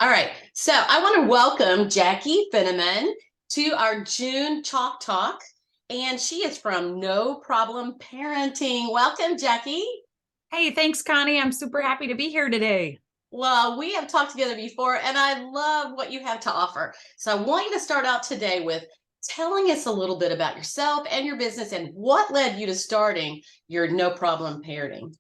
All right. So I want to welcome Jaci Finneman to our June Chalk Talk. And she is from No Problem Parenting. Welcome, Jaci. Hey, thanks, Connie. I'm super happy to be here today. Well, we have talked together before, and I love what you have to offer. So I want you to start out today with telling us a little bit about yourself and your business and what led you to starting your No Problem Parenting.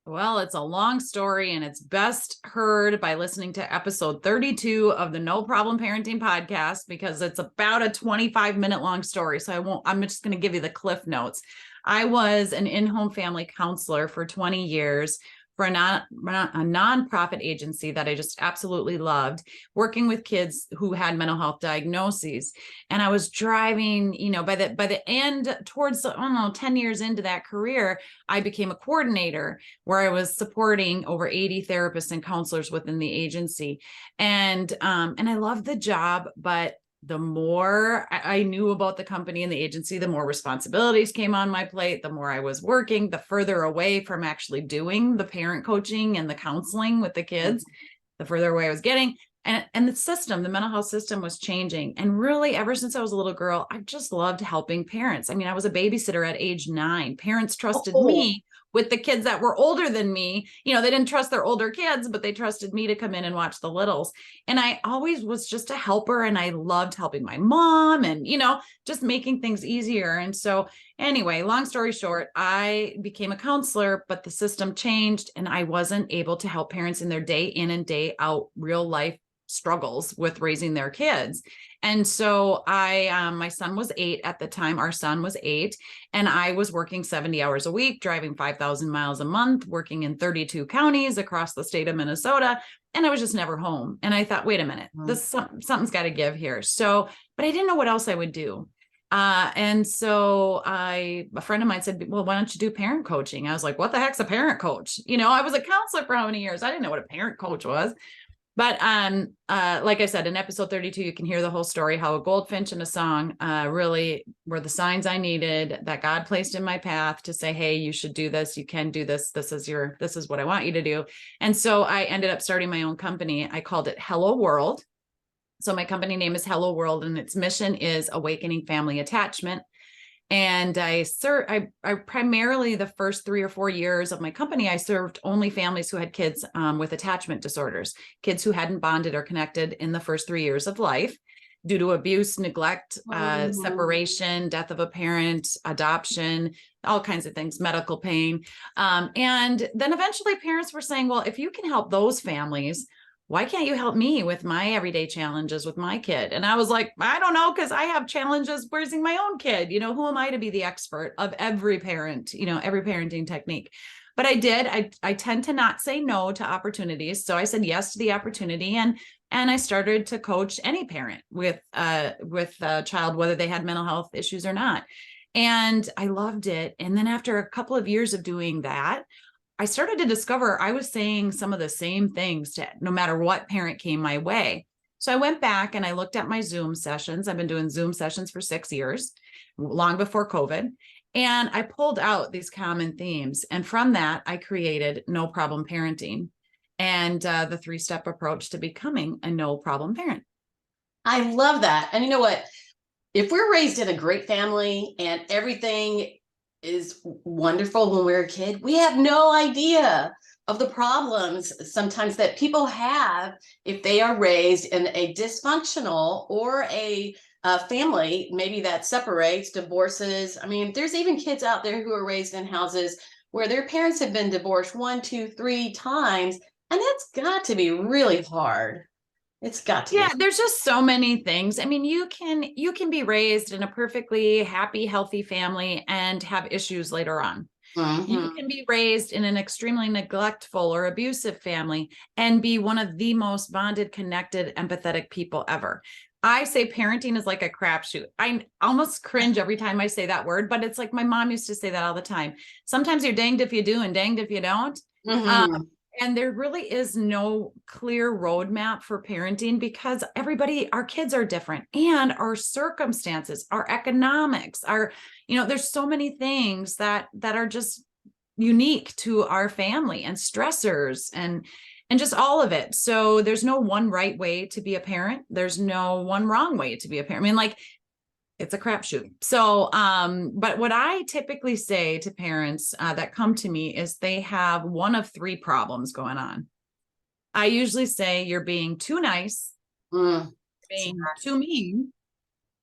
Well, it's a long story and it's best heard by listening to episode 32 of the No Problem Parenting podcast because it's about a 25-minute long story. So I'm just going to give you the cliff notes. I was an in-home family counselor for 20 years for a nonprofit agency that I just absolutely loved, working with kids who had mental health diagnoses. And I was driving, by the end towards, 10 years into that career, I became a coordinator where I was supporting over 80 therapists and counselors within the agency. And I loved the job, but the more I knew about the company and the agency, the more responsibilities came on my plate, the more I was working, the further away from actually doing the parent coaching and the counseling with the kids, the further away I was getting. And the mental health system was changing. And really, ever since I was a little girl, I just loved helping parents. I mean, I was a babysitter at age 9. Parents trusted me with the kids that were older than me. They didn't trust their older kids, but they trusted me to come in and watch the littles. And I always was just a helper, and I loved helping my mom and, just making things easier. And so anyway, long story short, I became a counselor, but the system changed and I wasn't able to help parents in their day in and day out real life struggles with raising their kids. And so my son was 8 at the time. Our son was 8, and I was working 70 hours a week, driving 5,000 miles a month, working in 32 counties across the state of Minnesota. And I was just never home. And I thought, wait a minute, something's got to give here. So, but I didn't know what else I would do. And so a friend of mine said, well, why don't you do parent coaching? I was like, what the heck's a parent coach? I was a counselor for how many years? I didn't know what a parent coach was. But like I said, in episode 32, you can hear the whole story, how a goldfinch and a song really were the signs I needed that God placed in my path to say, hey, you should do this. You can do this. This is what I want you to do. And so I ended up starting my own company. I called it Hello World. So my company name is Hello World, and its mission is awakening family attachment. And I primarily, the first 3 or 4 years of my company, I served only families who had kids with attachment disorders, kids who hadn't bonded or connected in the first 3 years of life due to abuse, neglect, separation, death of a parent, adoption, all kinds of things, medical pain. And then eventually parents were saying, well, if you can help those families, why can't you help me with my everyday challenges with my kid? And I was like, I don't know, because I have challenges raising my own kid. Who am I to be the expert of every parent, every parenting technique? But I did. I tend to not say no to opportunities. So I said yes to the opportunity. And I started to coach any parent with a child, whether they had mental health issues or not. And I loved it. And then after a couple of years of doing that, I started to discover I was saying some of the same things to no matter what parent came my way. So I went back and I looked at my Zoom sessions. I've been doing Zoom sessions for 6 years, long before COVID. And I pulled out these common themes. And from that, I created No Problem Parenting and the 3-step approach to becoming a no problem parent. I love that. And you know what? If we're raised in a great family and everything is wonderful when we're a kid, we have no idea of the problems sometimes that people have if they are raised in a dysfunctional or a family maybe that separates, divorces. I mean, there's even kids out there who are raised in houses where their parents have been divorced 1, 2, 3 times, and that's got to be really hard. It's got to be. There's just so many things. I mean, you can be raised in a perfectly happy, healthy family and have issues later on. You can be raised in an extremely neglectful or abusive family and be one of the most bonded, connected, empathetic people ever. I say parenting is like a crapshoot. I almost cringe every time I say that word, but it's like my mom used to say that all the time. Sometimes you're danged if you do and danged if you don't. And there really is no clear roadmap for parenting because our kids are different, and our circumstances, our economics, there's so many things that are just unique to our family and stressors. and just all of it. So there's no one right way to be a parent. There's no one wrong way to be a parent. I mean, like, it's a crapshoot. So, but what I typically say to parents that come to me is they have one of three problems going on. I usually say you're being too nice, being too mean,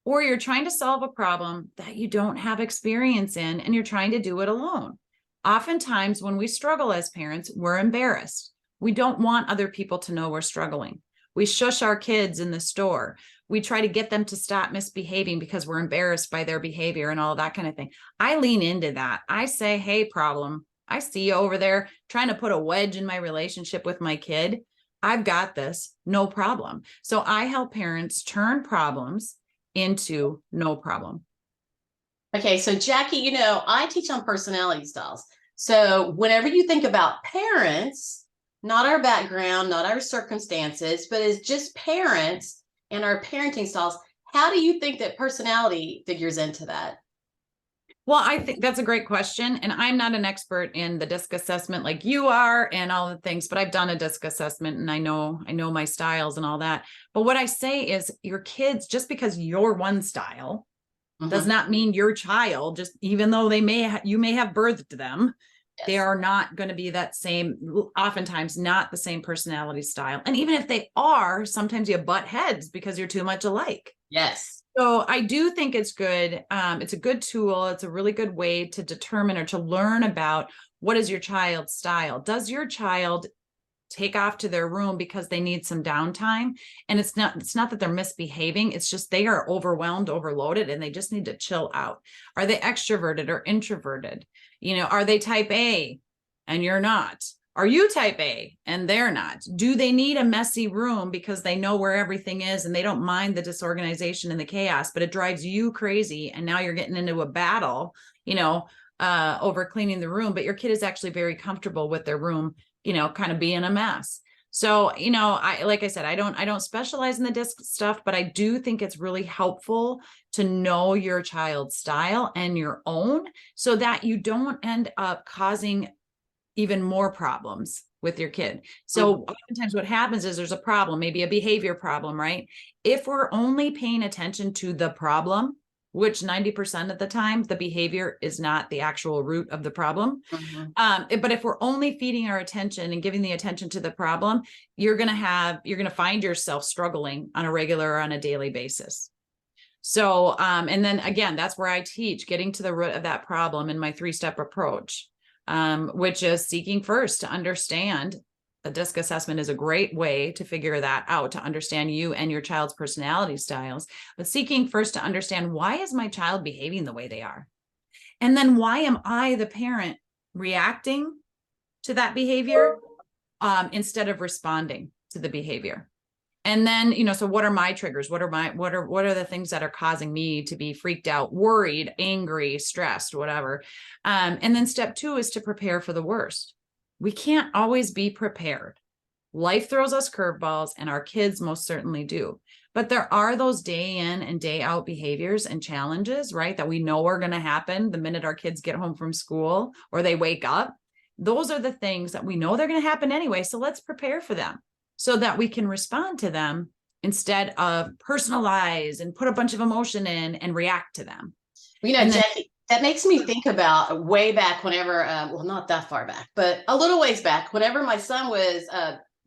or you're trying to solve a problem that you don't have experience in and you're trying to do it alone. Oftentimes, when we struggle as parents, we're embarrassed. We don't want other people to know we're struggling. We shush our kids in the store. We try to get them to stop misbehaving because we're embarrassed by their behavior and all that kind of thing. I lean into that. I say, hey, problem, I see you over there trying to put a wedge in my relationship with my kid. I've got this, no problem. So I help parents turn problems into no problem. Okay, so Jackie, I teach on personality styles. So whenever you think about parents, not our background, not our circumstances, but as just parents and our parenting styles, how do you think that personality figures into that? Well, I think that's a great question. And I'm not an expert in the DISC assessment like you are and all the things, but I've done a DISC assessment and I know my styles and all that. But what I say is your kids, just because you're one style, does not mean your child, just even though you may have birthed them, Yes. they are not going to be that same, oftentimes not the same personality style. And even if they are, sometimes you butt heads because you're too much alike. Yes. So I do think it's good. It's a good tool. It's a really good way to determine or to learn about what is your child's style. Does your child take off to their room because they need some downtime? And it's not that they're misbehaving. It's just they are overwhelmed, overloaded, and they just need to chill out. Are they extroverted or introverted? Are they type A and you're not? Are you type A and they're not? Do they need a messy room because they know where everything is and they don't mind the disorganization and the chaos, but it drives you crazy? And now you're getting into a battle, over cleaning the room, but your kid is actually very comfortable with their room, kind of being a mess. So, like I said, I don't specialize in the DISC stuff, but I do think it's really helpful to know your child's style and your own so that you don't end up causing even more problems with your kid. So oftentimes what happens is there's a problem, maybe a behavior problem, right? If we're only paying attention to the problem, which 90% of the time, the behavior is not the actual root of the problem. But if we're only feeding our attention and giving the attention to the problem, you're going to find yourself struggling on a regular or on a daily basis. So, and then again, that's where I teach getting to the root of that problem in my 3-step approach. Which is seeking first to understand. The DISC assessment is a great way to figure that out, to understand you and your child's personality styles, but seeking first to understand, why is my child behaving the way they are? And then why am I, the parent, reacting to that behavior instead of responding to the behavior? And then, so what are my triggers? What are the things that are causing me to be freaked out, worried, angry, stressed, whatever? And then step 2 is to prepare for the worst. We can't always be prepared. Life throws us curveballs, and our kids most certainly do. But there are those day in and day out behaviors and challenges, right, that we know are going to happen the minute our kids get home from school or they wake up. Those are the things that we know they're going to happen anyway. So let's prepare for them, so that we can respond to them instead of personalize and put a bunch of emotion in and react to them. Jackie, that makes me think about way back whenever, well, not that far back, but a little ways back, whenever my son was,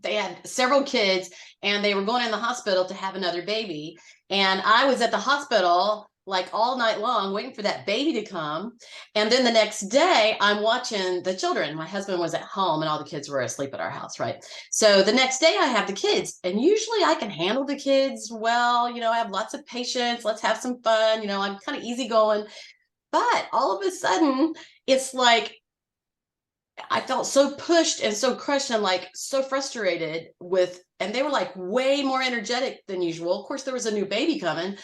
they had several kids and they were going in the hospital to have another baby. And I was at the hospital like all night long waiting for that baby to come. And then the next day I'm watching the children. My husband was at home and all the kids were asleep at our house, right? So the next day I have the kids, and usually I can handle the kids well. I have lots of patience. Let's have some fun. I'm kind of easygoing. But all of a sudden, it's like I felt so pushed and so crushed and like so frustrated with, and they were like way more energetic than usual. Of course, there was a new baby coming,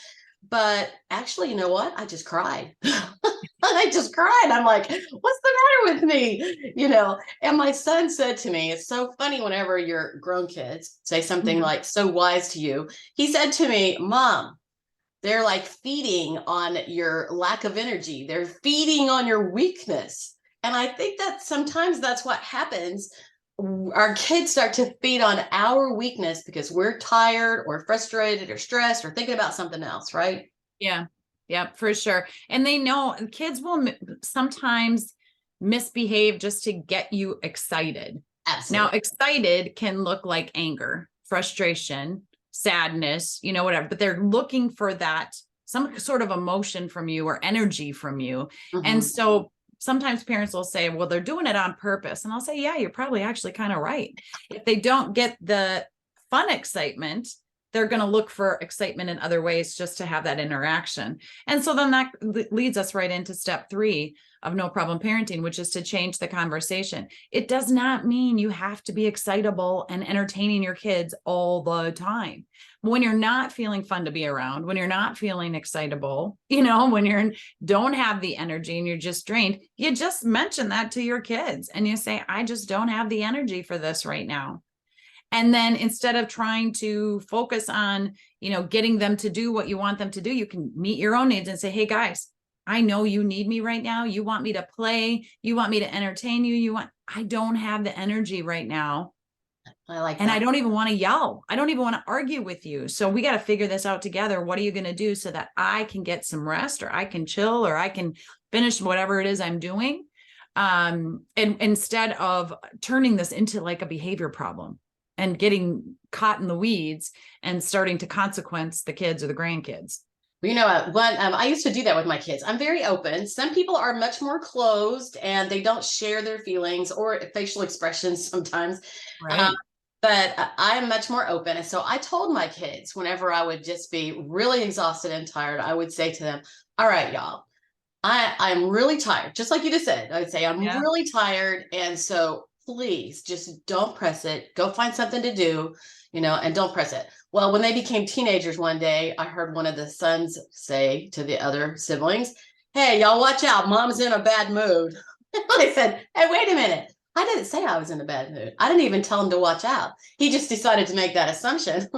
but actually, you know what? I just cried. I just cried. I'm like, what's the matter with me? And my son said to me, it's so funny whenever your grown kids say something like so wise to you. He said to me, Mom, they're like feeding on your lack of energy. They're feeding on your weakness. And I think that sometimes that's what happens our kids start to feed on our weakness because we're tired or frustrated or stressed or thinking about something else, right? Yeah. Yeah, for sure. And they know kids will sometimes misbehave just to get you excited. Now, Absolutely. excited can look like anger, frustration, sadness, whatever, but they're looking for that, some sort of emotion from you or energy from you. And Mhm. so sometimes parents will say, well, they're doing it on purpose. And I'll say, yeah, you're probably actually kind of right. If they don't get the fun excitement, they're going to look for excitement in other ways just to have that interaction. And so then that leads us right into step 3 of no problem parenting, which is to change the conversation. It does not mean you have to be excitable and entertaining your kids all the time. When you're not feeling fun to be around, when you're not feeling excitable, when you don't have the energy and you're just drained, you just mention that to your kids and you say, I just don't have the energy for this right now. And then instead of trying to focus on, getting them to do what you want them to do, you can meet your own needs and say, hey guys, I know you need me right now. You want me to play. You want me to entertain you. I don't have the energy right now. I like And I that. don't even want to yell. I don't even want to argue with you. So we got to figure this out together. What are you going to do so that I can get some rest or I can chill or I can finish whatever it is I'm doing? And instead of turning this into like a behavior problem and getting caught in the weeds and starting to consequence the kids or the grandkids. Well, you know what? I used to do that with my kids. I'm very open. Some people are much more closed and they don't share their feelings or facial expressions sometimes. Um, Right. but I am much more open. And so I told my kids whenever I would just be really exhausted and tired, I would say to them, all right, y'all, I'm really tired. Just like you just said, I'd say, I'm Yeah. really tired. And so please just don't press it. Go find something to do, and don't press it. Well, when they became teenagers one day, I heard one of the sons say to the other siblings, hey, y'all watch out. Mom's in a bad mood. I said, hey, wait a minute. I didn't say I was in a bad mood. I didn't even tell him to watch out. He just decided to make that assumption.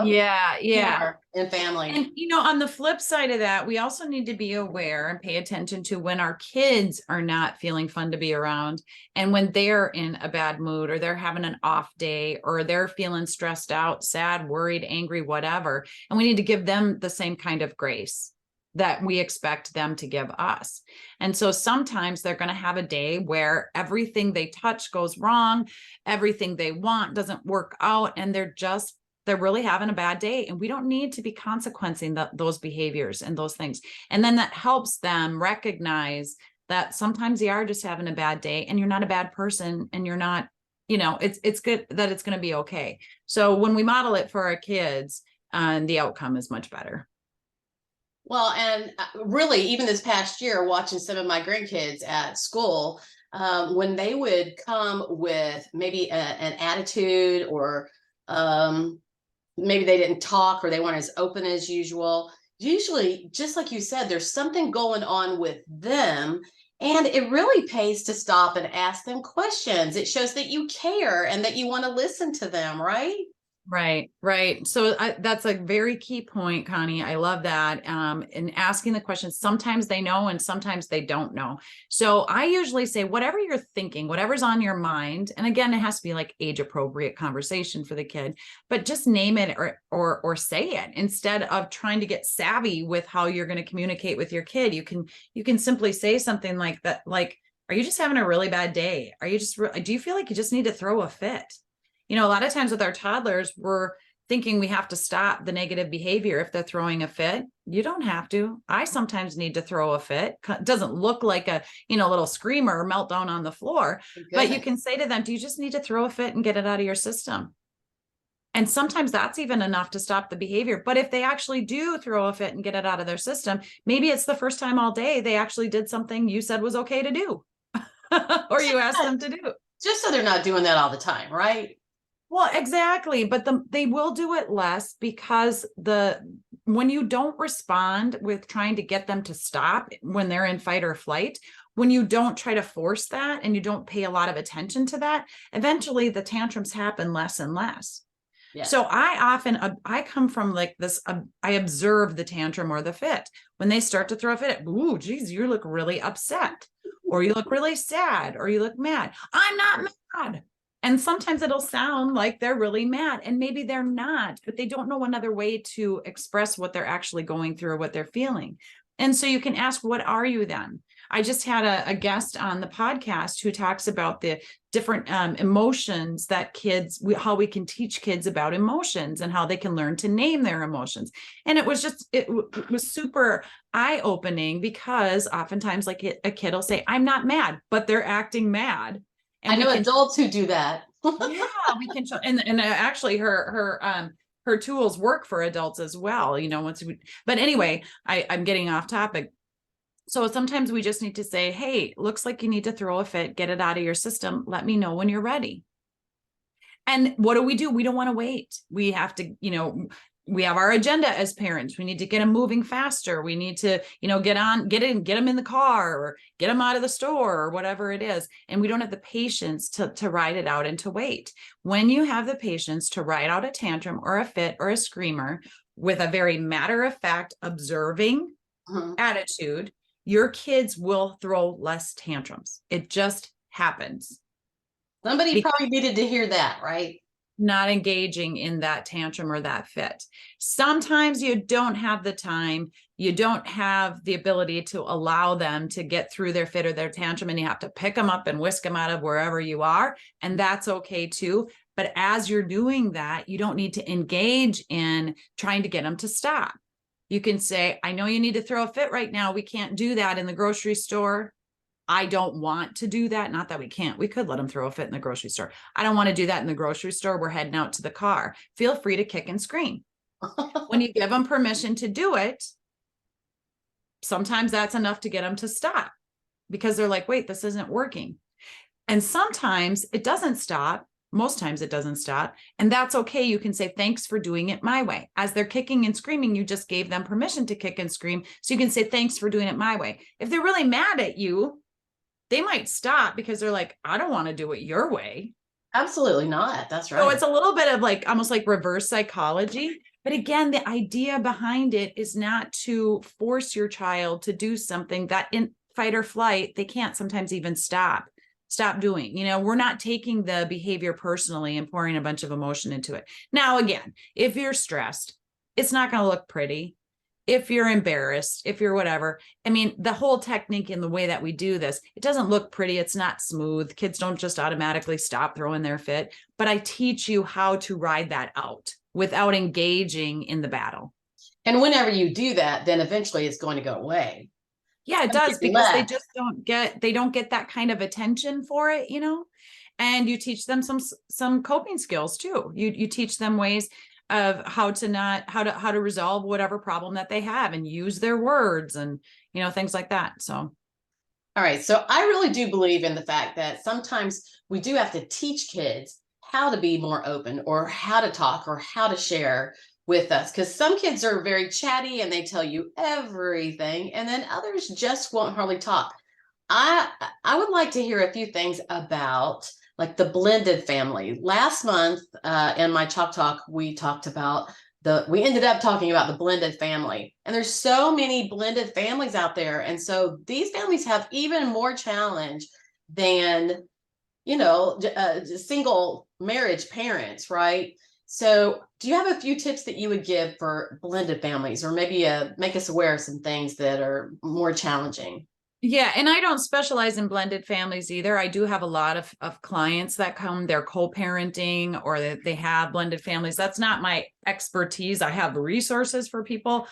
Yeah. Yeah. Humor in family. And, on the flip side of that, we also need to be aware and pay attention to when our kids are not feeling fun to be around and when they're in a bad mood or they're having an off day or they're feeling stressed out, sad, worried, angry, whatever. And we need to give them the same kind of grace that we expect them to give us. And so sometimes they're going to have a day where everything they touch goes wrong, everything they want doesn't work out, and they're really having a bad day, and we don't need to be consequencing those behaviors and those things. And then that helps them recognize that sometimes they are just having a bad day and you're not a bad person and you're not, it's good that it's going to be okay. So when we model it for our kids, the outcome is much better. Well, and really, even this past year, watching some of my grandkids at school, when they would come with maybe an attitude or maybe they didn't talk or they weren't as open as usual, usually, just like you said, there's something going on with them. And it really pays to stop and ask them questions. It shows that you care and that you want to listen to them, right? Right, right. So that's a very key point, Connie. I love that. And asking the questions, sometimes they know and sometimes they don't know. So I usually say, whatever you're thinking, whatever's on your mind, and again, it has to be like age appropriate conversation for the kid, but just name it or say it instead of trying to get savvy with how you're going to communicate with your kid. You can simply say something like that, like, are you just having a really bad day? Are you just, do you feel like you just need to throw a fit? A lot of times with our toddlers, we're thinking we have to stop the negative behavior if they're throwing a fit. You don't have to. I sometimes need to throw a fit. It doesn't look like a, little screamer or meltdown on the floor, but you can say to them, do you just need to throw a fit and get it out of your system? And sometimes that's even enough to stop the behavior. But if they actually do throw a fit and get it out of their system, maybe it's the first time all day they actually did something you said was okay to do or you asked them to do. Just so they're not doing that all the time, right? Well, exactly. But they will do it less because when you don't respond with trying to get them to stop when they're in fight or flight, when you don't try to force that and you don't pay a lot of attention to that, eventually the tantrums happen less and less. Yes. So I come from like this, I observe the tantrum or the fit. When they start to throw a fit, ooh, geez, you look really upset or you look really sad or you look mad. I'm not mad. And sometimes it'll sound like they're really mad, and maybe they're not, but they don't know another way to express what they're actually going through or what they're feeling. And so you can ask, what are you then? I just had a guest on the podcast who talks about the different emotions that how we can teach kids about emotions and how they can learn to name their emotions. And it was super eye-opening, because oftentimes like a kid will say, I'm not mad, but they're acting mad. And I know adults who do that. yeah, we can show, and actually her tools work for adults as well, but anyway, I'm getting off topic. So sometimes we just need to say, hey, looks like you need to throw a fit, get it out of your system. Let me know when you're ready. And what do? We don't want to wait. We have to, we have our agenda as parents. We need to get them moving faster. We need to, get them in the car, or get them out of the store, or whatever it is. And we don't have the patience to ride it out and to wait. When you have the patience to ride out a tantrum or a fit or a screamer with a very matter-of-fact, observing attitude, your kids will throw less tantrums. It just happens. Somebody probably needed to hear that, right? Not engaging in that tantrum or that fit. Sometimes you don't have the time, you don't have the ability to allow them to get through their fit or their tantrum, and you have to pick them up and whisk them out of wherever you are. And that's okay too. But as you're doing that, you don't need to engage in trying to get them to stop. You can say, I know you need to throw a fit right now. We can't do that in the grocery store. I don't want to do that. Not that we can't. We could let them throw a fit in the grocery store. I don't want to do that in the grocery store. We're heading out to the car. Feel free to kick and scream. When you give them permission to do it, sometimes that's enough to get them to stop, because they're like, wait, this isn't working. And sometimes it doesn't stop. Most times it doesn't stop. And that's okay. You can say, thanks for doing it my way. As they're kicking and screaming, you just gave them permission to kick and scream. So you can say, thanks for doing it my way. If they're really mad at you, they might stop because they're like, I don't want to do it your way. Absolutely not. That's right. So it's a little bit of like, almost like reverse psychology. But again, the idea behind it is not to force your child to do something that in fight or flight, they can't sometimes even stop doing. We're not taking the behavior personally and pouring a bunch of emotion into it. Now, again, if you're stressed, it's not going to look pretty. If you're embarrassed, if you're whatever, I mean, the whole technique and the way that we do this, it doesn't look pretty. It's not smooth. Kids don't just automatically stop throwing their fit, but I teach you how to ride that out without engaging in the battle. And whenever you do that, then eventually it's going to go away. Yeah, it does, because they just don't get that kind of attention for it, and you teach them some coping skills too. You teach them ways of how to resolve whatever problem that they have, and use their words, and things like that. So all right, so I really do believe in the fact that sometimes we do have to teach kids how to be more open, or how to talk, or how to share with us, because some kids are very chatty and they tell you everything, and then others just won't hardly talk. I would like to hear a few things about like the blended family. Last month in my Chalk Talk, we ended up talking about the blended family, and there's so many blended families out there. And so these families have even more challenge than, single marriage parents, right? So do you have a few tips that you would give for blended families, or maybe make us aware of some things that are more challenging? Yeah, and I don't specialize in blended families either. I do have a lot of clients that come, they're co-parenting, or they have blended families. That's not my expertise. I have resources for people,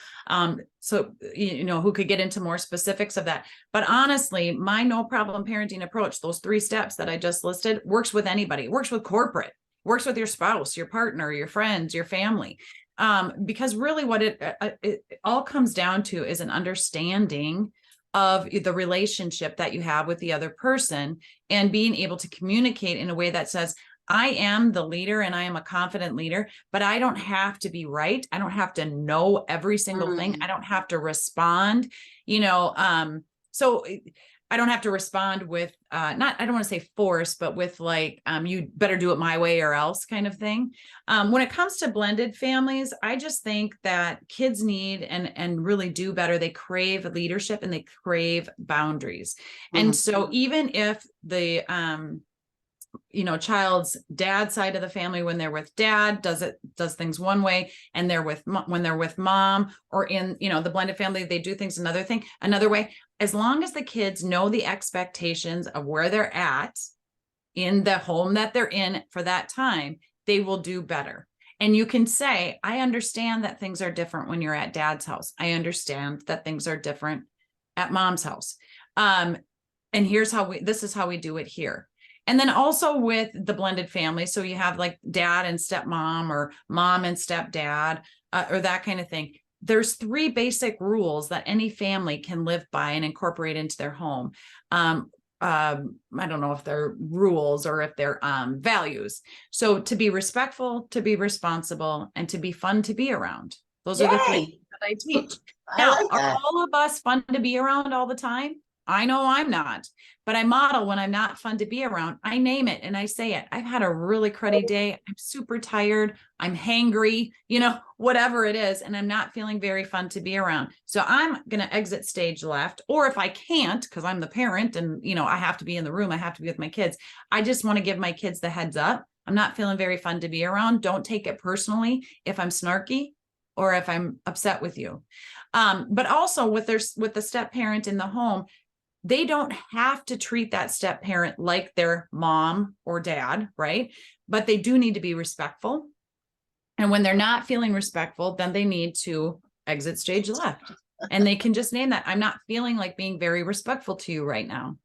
so who could get into more specifics of that. But honestly, my no problem parenting approach, those 3 steps that I just listed, works with anybody. It works with corporate, works with your spouse, your partner, your friends, your family. Because really what it all comes down to is an understanding of the relationship that you have with the other person, and being able to communicate in a way that says, I am the leader and I am a confident leader, but I don't have to be right. I don't have to know every single thing. I don't have to respond, so I don't have to respond with, I don't want to say force, but with like, you better do it my way or else kind of thing. When it comes to blended families, I just think that kids need and really do better. They crave leadership and they crave boundaries. And so even if child's dad side of the family, when they're with dad, does things one way, and when they're with mom, or in, the blended family, they do things another way. As long as the kids know the expectations of where they're at in the home that they're in for that time, they will do better. And you can say, I understand that things are different when you're at dad's house. I understand that things are different at mom's house. And this is how we do it here. And then also with the blended family, so you have like dad and stepmom, or mom and stepdad, or that kind of thing. There's 3 basic rules that any family can live by and incorporate into their home. I don't know if they're rules or if they're values. So to be respectful, to be responsible, and to be fun to be around. Those are the 3 that I teach. Now, are all of us fun to be around all the time? I know I'm not, but I model when I'm not fun to be around. I name it and I say it. I've had a really cruddy day. I'm super tired. I'm hangry, whatever it is. And I'm not feeling very fun to be around. So I'm going to exit stage left. Or if I can't, because I'm the parent and, I have to be in the room, I have to be with my kids. I just want to give my kids the heads up. I'm not feeling very fun to be around. Don't take it personally if I'm snarky or if I'm upset with you. But also with the step parent in the home, they don't have to treat that step parent like their mom or dad, right? But they do need to be respectful. And when they're not feeling respectful, then they need to exit stage left. And they can just name that. I'm not feeling like being very respectful to you right now.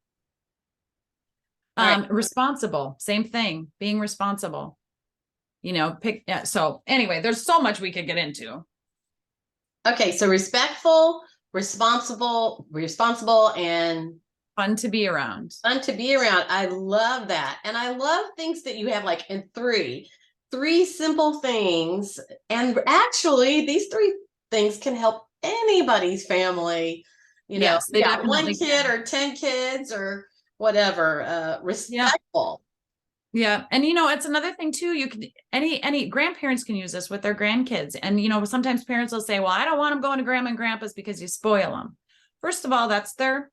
Right. Responsible, same thing, being responsible. So anyway, there's so much we could get into. Okay, so respectful, responsible, and fun to be around. Fun to be around. I love that. And I love things that you have like in three simple things. And actually, these 3 things can help anybody's family. Yes, they definitely 1 kid or 10 kids or whatever. Respectful. Yeah. And, it's another thing too. You can, any grandparents can use this with their grandkids. And, sometimes parents will say, well, I don't want them going to grandma and grandpa's because you spoil them. First of all, that's their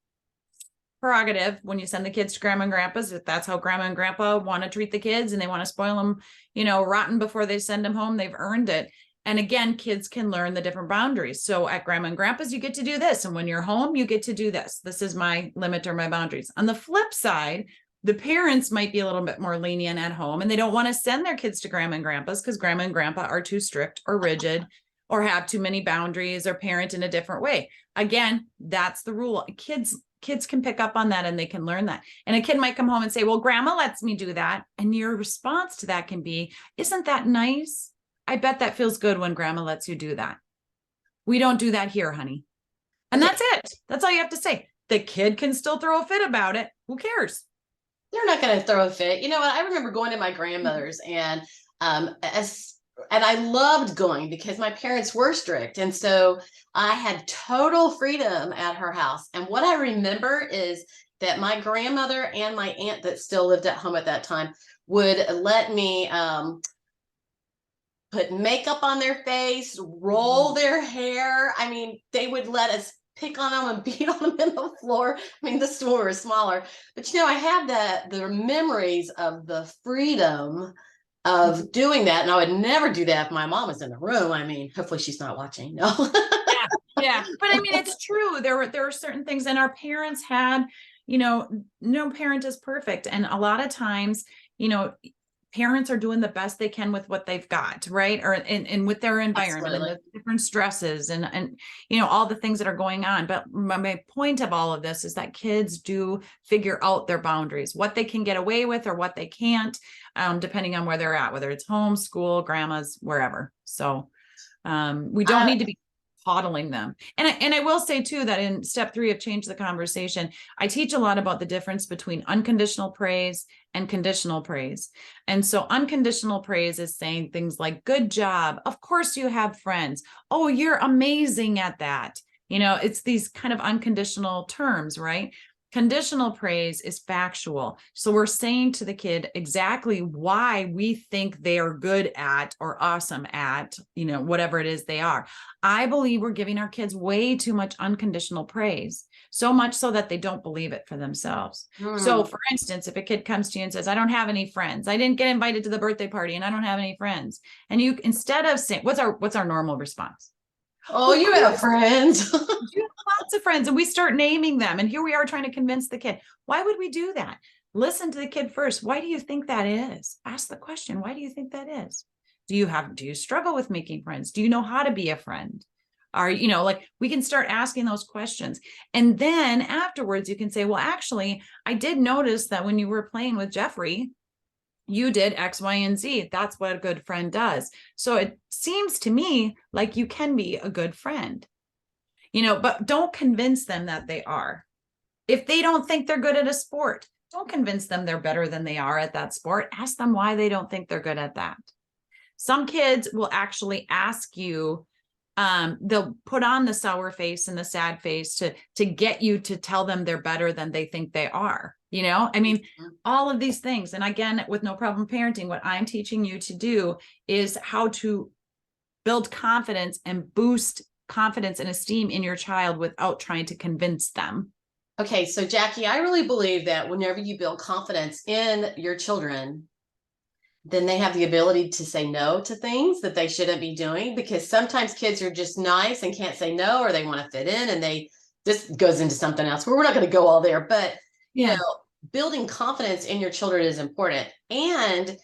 prerogative when you send the kids to grandma and grandpa's. If that's how grandma and grandpa want to treat the kids and they want to spoil them, rotten before they send them home, they've earned it. And again, kids can learn the different boundaries. So at grandma and grandpa's, you get to do this. And when you're home, you get to do this. This is my limit or my boundaries. On the flip side, the parents might be a little bit more lenient at home and they don't want to send their kids to grandma and grandpa's because grandma and grandpa are too strict or rigid or have too many boundaries or parent in a different way. Again, that's the rule. Kids can pick up on that and they can learn that. And a kid might come home and say, well, grandma lets me do that. And your response to that can be, isn't that nice? I bet that feels good when grandma lets you do that. We don't do that here, honey. And that's it. That's all you have to say. The kid can still throw a fit about it. Who cares? They're not going to throw a fit. You know what? I remember going to my grandmother's and I loved going because my parents were strict. And so I had total freedom at her house. And what I remember is that my grandmother and my aunt that still lived at home at that time would let me put makeup on their face, roll their hair. I mean, they would let us pick on them and beat on them in the floor. I mean, the store was smaller, but I have the memories of the freedom of doing that. And I would never do that if my mom was in the room. I mean, hopefully she's not watching. No. Yeah. But I mean, it's true. There were certain things, and our parents had, no parent is perfect. And a lot of times, parents are doing the best they can with what they've got, right? Or and with their environment and the different stresses and all the things that are going on. But my point of all of this is that kids do figure out their boundaries, what they can get away with or what they can't, depending on where they're at, whether it's home, school, grandma's, wherever. So we don't need to be coddling them. And I will say too, that in step 3 of Change the Conversation, I teach a lot about the difference between unconditional praise and conditional praise. And so unconditional praise is saying things like, good job. Of course you have friends. Oh, you're amazing at that. It's these kind of unconditional terms, right? Conditional praise is factual. So we're saying to the kid exactly why we think they are good at or awesome at, whatever it is they are. I believe we're giving our kids way too much unconditional praise, so much so that they don't believe it for themselves. So for instance, if a kid comes to you and says, I don't have any friends, I didn't get invited to the birthday party and I don't have any friends. And you, instead of saying, what's our normal response? Oh, you have friends. You have lots of friends, and we start naming them. And here we are trying to convince the kid. Why would we do that? Listen to the kid first. Why do you think that is? Ask the question. Why do you think that is? Do you struggle with making friends? Do you know how to be a friend? We can start asking those questions. And then afterwards you can say, well, actually, I did notice that when you were playing with Jeffrey, you did X, Y, and Z. That's what a good friend does. So it seems to me like you can be a good friend, but don't convince them that they are. If they don't think they're good at a sport, don't convince them they're better than they are at that sport. Ask them why they don't think they're good at that. Some kids will actually ask you, they'll put on the sour face and the sad face to get you to tell them they're better than they think they are. All of these things. And again, with No Problem Parenting, what I'm teaching you to do is how to build confidence and boost confidence and esteem in your child without trying to convince them. Okay, so Jackie, I really believe that whenever you build confidence in your children, then they have the ability to say no to things that they shouldn't be doing, because sometimes kids are just nice and can't say no, or they want to fit in, and this goes into something else where we're not going to go all there, but building confidence in your children is important. And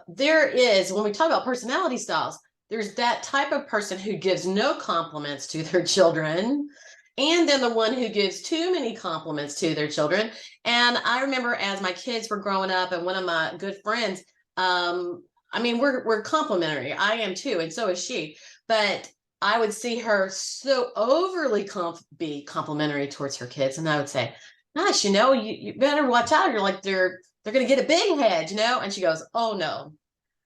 there is, when we talk about personality styles, there's that type of person who gives no compliments to their children, and then the one who gives too many compliments to their children. And I remember as my kids were growing up, and one of my good friends, we're complimentary. I am too, and so is she. But I would see her so overly be complimentary towards her kids, and I would say, gosh, you better watch out. You're like, they're going to get a big head, And she goes, oh no,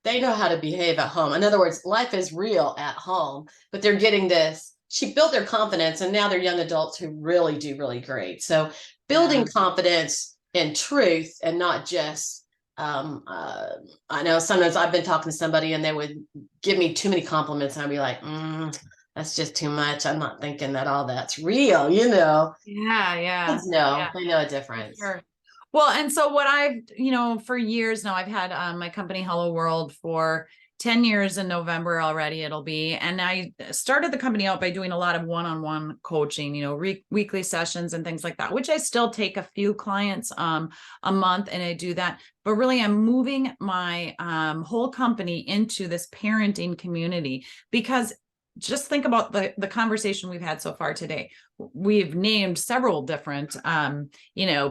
they know how to behave at home. In other words, life is real at home, but they're getting this. She built their confidence, and now they're young adults who really do really great. So building confidence and truth, and not just, I know sometimes I've been talking to somebody and they would give me too many compliments, and I'd be like, that's just too much. I'm not thinking that all that's real, Yeah. Kids know, they know a difference. Sure. Well, and so what I've, for years now, I've had my company Hello World for 10 years in November already, it'll be. And I started the company out by doing a lot of one-on-one coaching, weekly sessions and things like that, which I still take a few clients a month, and I do that. But really, I'm moving my whole company into this parenting community, because just think about the conversation we've had so far today. We've named several different,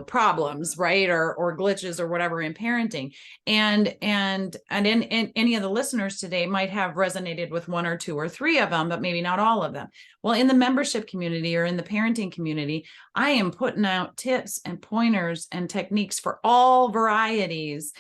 problems, right? Or glitches or whatever in parenting. And in any of the listeners today might have resonated with one or two or three of them, but maybe not all of them. Well, in the membership community or in the parenting community, I am putting out tips and pointers and techniques for all varieties.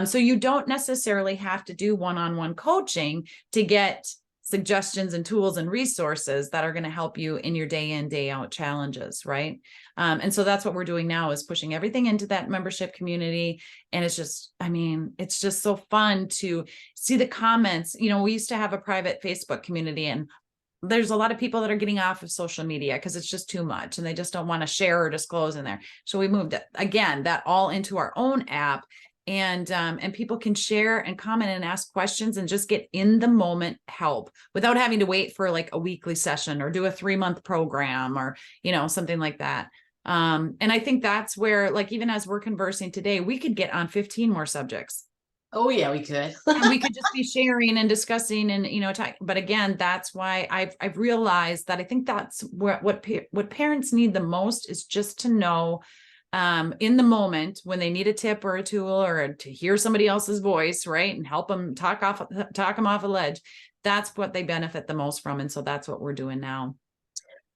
So you don't necessarily have to do one-on-one coaching to get suggestions and tools and resources that are going to help you in your day in, day out challenges, right? And so that's what we're doing now, is pushing everything into that membership community. And it's just so fun to see the comments. We used to have a private Facebook community, and there's a lot of people that are getting off of social media because it's just too much and they just don't want to share or disclose in there. So we moved it, again, that all into our own app. And people can share and comment and ask questions and just get in the moment help without having to wait for like a weekly session or do a 3-month program or, something like that. And I think that's where, like, even as we're conversing today, we could get on 15 more subjects. Oh yeah, we could. And we could just be sharing and discussing and, but again, that's why I've realized that I think that's what parents need the most is just to know, in the moment when they need a tip or a tool or to hear somebody else's voice, right, and help them talk them off a ledge. That's what they benefit the most from. And so that's what we're doing now.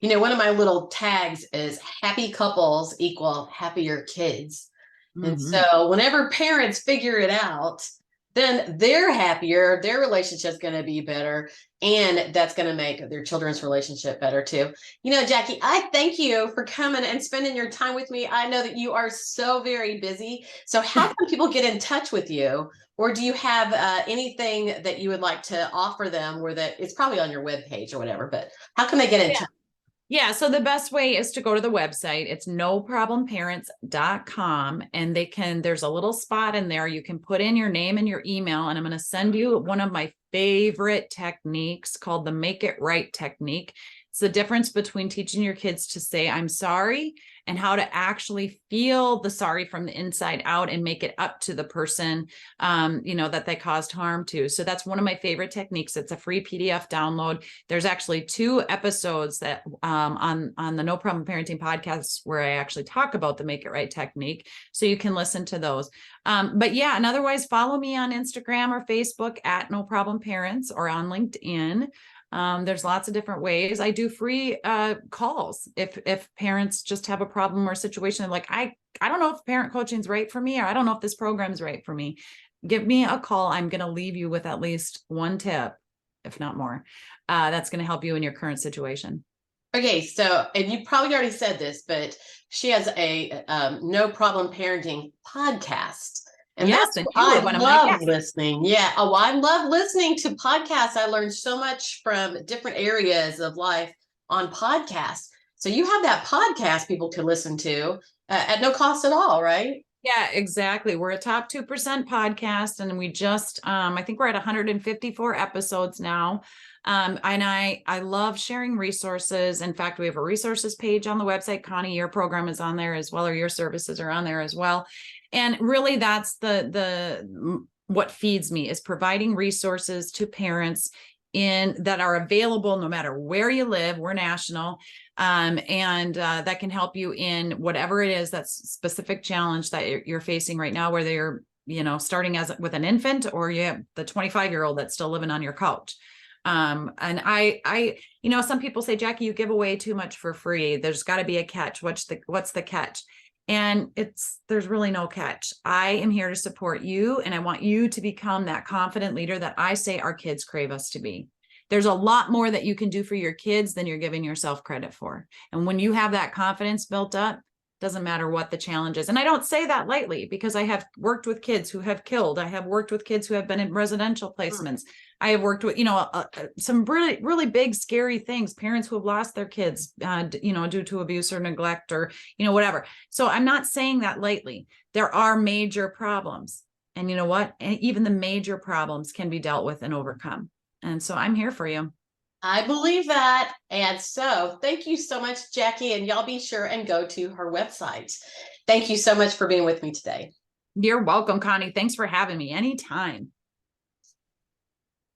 One of my little tags is happy couples equal happier kids. Mm-hmm. And so whenever parents figure it out, then they're happier, their relationship's going to be better, and that's going to make their children's relationship better too. Jackie, I thank you for coming and spending your time with me. I know that you are so very busy. So how can people get in touch with you? Or do you have anything that you would like to offer them where that it's probably on your webpage or whatever, but how can they get in touch? Yeah, so the best way is to go to the website. It's noproblemparents.com, and there's a little spot in there. You can put in your name and your email, and I'm going to send you one of my favorite techniques called the Make It Right technique. It's the difference between teaching your kids to say, I'm sorry, and how to actually feel the sorry from the inside out and make it up to the person, that they caused harm to. So that's one of my favorite techniques. It's a free PDF download. There's actually 2 episodes that on the No Problem Parenting podcast where I actually talk about the Make It Right technique. So you can listen to those. But yeah, and otherwise follow me on Instagram or Facebook at No Problem Parents, or on LinkedIn. There's lots of different ways. I do free calls if parents just have a problem or situation like I don't know if parent coaching is right for me, or I don't know if this program is right for me. Give me a call. I'm going to leave you with at least one tip, if not more, that's going to help you in your current situation. Okay, so, and you probably already said this, but she has a No Problem Parenting podcast. And yes, that's and what I love guests. listening. Yeah. Oh, I love listening to podcasts. I learned so much from different areas of life on podcasts. So you have that podcast people can listen to at no cost at all, right? Yeah, exactly. We're a top 2% podcast, and we just, I think we're at 154 episodes now. And I love sharing resources. In fact, we have a resources page on the website. Connie, your program is on there as well, or your services are on there as well. And really that's what feeds me, is providing resources to parents that are available no matter where you live. We're national. And that can help you in whatever it is, that's specific challenge that you're facing right now, whether you're, starting with an infant, or you have the 25-year-old that's still living on your couch. And I, some people say, Jackie, you give away too much for free. There's got to be a catch. What's the catch? And there's really no catch. I am here to support you, and I want you to become that confident leader that I say our kids crave us to be. There's a lot more that you can do for your kids than you're giving yourself credit for. And when you have that confidence built up, doesn't matter what the challenge is. And I don't say that lightly, because I have worked with kids who have killed. I have worked with kids who have been in residential placements. I have worked with, some really, really big, scary things, parents who have lost their kids, due to abuse or neglect, or, whatever. So I'm not saying that lightly. There are major problems. And you know what? And even the major problems can be dealt with and overcome. And so I'm here for you. I believe that. And so thank you so much, Jackie. And y'all be sure and go to her website. Thank you so much for being with me today. You're welcome, Connie. Thanks for having me anytime.